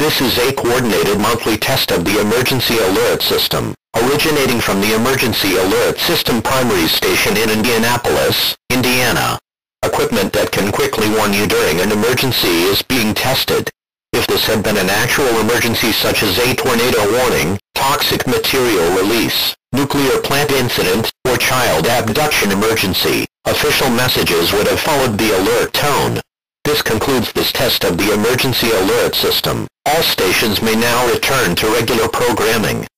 This is a coordinated monthly test of the emergency alert system, originating from the Emergency Alert System Primary Station in Indianapolis, Indiana. Equipment that can quickly warn you during an emergency is being tested. If this had been an actual emergency such as a tornado warning, toxic material release, nuclear plant incident, or child abduction emergency, official messages would have followed the alert tone. This concludes this test of the emergency alert system. All stations may now return to regular programming.